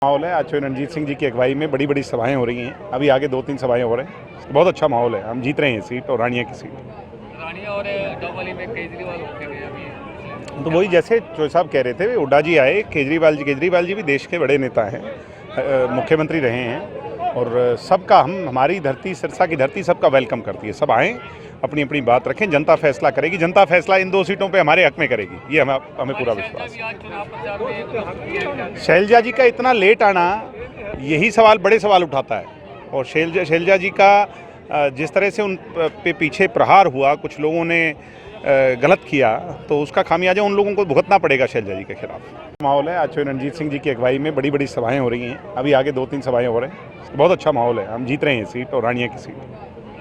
माहौल है। आज रणजीत सिंह जी की अगुवाई में बड़ी बड़ी सभाएं हो रही हैं। अभी आगे 2-3 सभाएं हो रही हैं। बहुत अच्छा माहौल है। हम जीत रहे हैं सीट और रानिया की सीट। रानिया और डबवाली में केजरीवाल होते गए अभी। तो वही जैसे चोई साहब कह रहे थे, हुड्डा जी आए, केजरीवाल जी भी देश के बड़े नेता हैं, मुख्यमंत्री रहे हैं और सबका हमारी धरती, सिरसा की धरती सबका वेलकम करती है। सब आएँ, अपनी अपनी बात रखें, जनता फैसला करेगी। जनता फैसला इन 2 सीटों पे हमारे हक में करेगी, ये हमें पूरा विश्वास है। शैलजा जी का इतना लेट आना, यही सवाल, बड़े सवाल उठाता है। और शैलजा जी का जिस तरह से उन पे पीछे प्रहार हुआ, कुछ लोगों ने गलत किया, तो उसका खामियाजा उन लोगों को भुगतना पड़ेगा शैलजा जी के खिलाफ। माहौल है। आज रणजीत सिंह जी की अगुवाई में बड़ी बड़ी सभाएं हो रही हैं। अभी आगे 2-3 सभाएं हो रही हैं। बहुत अच्छा माहौल है। हम जीत रहे हैं सीट और रानिया की सीट।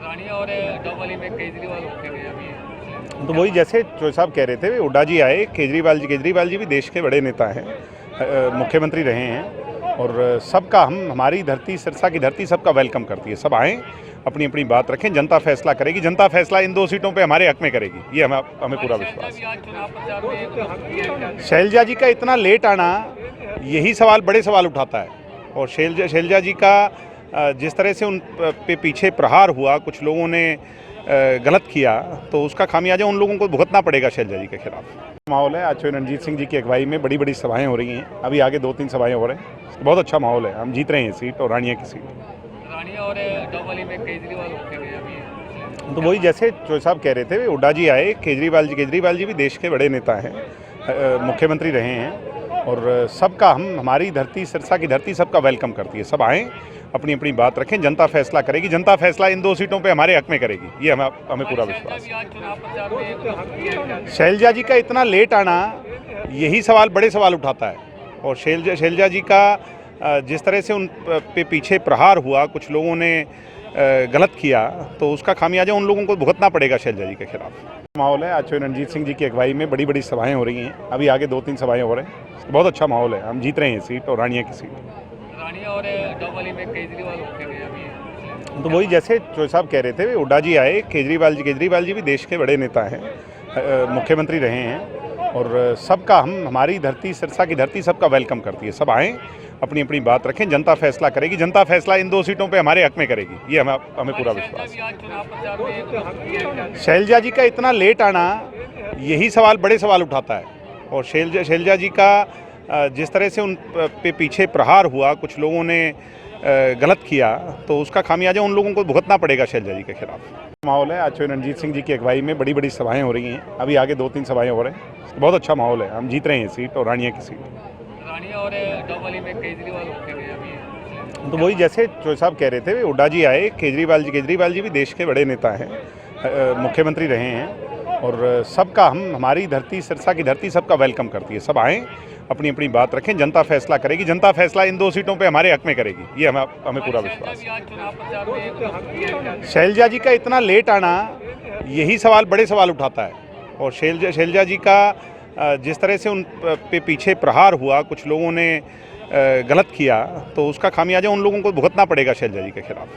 रानिया और डबवाली में केजरीवाल होते गए अभी। तो वही जैसे चोई साहब कह रहे थे, हुड्डा जी आए, केजरीवाल जी भी देश के बड़े नेता हैं, मुख्यमंत्री रहे हैं और सबका हमारी धरती, सिरसा की धरती सबका वेलकम करती है। सब आएँ, अपनी अपनी बात रखें, जनता फैसला करेगी। जनता फैसला इन 2 सीटों पे हमारे हक में करेगी, ये हमें पूरा विश्वास है। शैलजा जी का इतना लेट आना, यही सवाल, बड़े सवाल उठाता है। और शैलजा जी का जिस तरह से उन पे पीछे प्रहार हुआ, कुछ लोगों ने गलत किया, तो उसका खामियाजा उन लोगों को भुगतना पड़ेगा शैलजा जी के खिलाफ। माहौल है। आज रणजीत सिंह जी की अगुवाई में बड़ी बड़ी सभाएं हो रही हैं। अभी आगे 2-3 सभाएं हो रही हैं। बहुत अच्छा माहौल है। हम जीत रहे हैं सीट और रानिया की सीट। रानिया और डबवाली में केजरीवाल होते गए अभी। तो वही जैसे चोई साहब कह रहे थे, हुड्डा जी आए, केजरीवाल जी भी देश के बड़े नेता हैं, मुख्यमंत्री रहे हैं और सबका हमारी धरती, सिरसा की धरती सबका वेलकम करती है। सब आएँ, अपनी अपनी बात रखें, जनता फैसला करेगी। जनता फैसला इन 2 सीटों पे हमारे हक में करेगी, ये हमें पूरा विश्वास है। शैलजा जी का इतना लेट आना, यही सवाल, बड़े सवाल उठाता है। और शैलजा जी का जिस तरह से उन पे पीछे प्रहार हुआ, कुछ लोगों ने गलत किया, तो उसका खामियाजा उन लोगों को भुगतना पड़ेगा शैलजा जी के खिलाफ। माहौल है। आज रणजीत सिंह जी की अगुवाई में बड़ी बड़ी सभाएं हो रही हैं। अभी आगे 2-3 सभाएं हो रही हैं। बहुत अच्छा माहौल है। हम जीत रहे हैं सीट और रानिया की सीट। रानिया और डबवाली में केजरीवाल होते गए अभी। तो वही जैसे चोई साहब कह रहे थे, हुड्डा जी आए, केजरीवाल जी भी देश के बड़े नेता हैं, मुख्यमंत्री रहे हैं और सबका हमारी धरती, सिरसा की धरती सबका वेलकम करती है। सब आएँ, अपनी अपनी बात रखें, जनता फैसला करेगी। जनता फैसला इन 2 सीटों पे हमारे हक में करेगी, ये हमें पूरा विश्वास है। शैलजा जी का इतना लेट आना, यही सवाल, बड़े सवाल उठाता है। और शैलजा जी का जिस तरह से उन पे पीछे प्रहार हुआ, कुछ लोगों ने गलत किया, तो उसका खामियाजा उन लोगों को भुगतना पड़ेगा शैलजा जी के खिलाफ। माहौल है। आज रणजीत सिंह जी की अगुवाई में बड़ी बड़ी सभाएं हो रही हैं। अभी आगे 2-3 सभाएं हो रही हैं। बहुत अच्छा माहौल है। हम जीत रहे हैं सीट और रानिया की सीट। रानिया और डबवाली में केजरीवाल होते गए अभी। तो वही जैसे चोई साहब कह रहे थे, हुड्डा जी आए, केजरीवाल जी भी देश के बड़े नेता हैं, मुख्यमंत्री रहे हैं और सबका हमारी धरती, सिरसा की धरती सबका वेलकम करती है। सब आएँ, अपनी अपनी बात रखें, जनता फैसला करेगी। जनता फैसला इन 2 सीटों पे हमारे हक में करेगी, ये हमें पूरा विश्वास है। शैलजा जी का इतना लेट आना, यही सवाल, बड़े सवाल उठाता है। और शैलजा जी का जिस तरह से उन पे पीछे प्रहार हुआ, कुछ लोगों ने गलत किया, तो उसका खामियाजा उन लोगों को भुगतना पड़ेगा शैलजा जी के खिलाफ।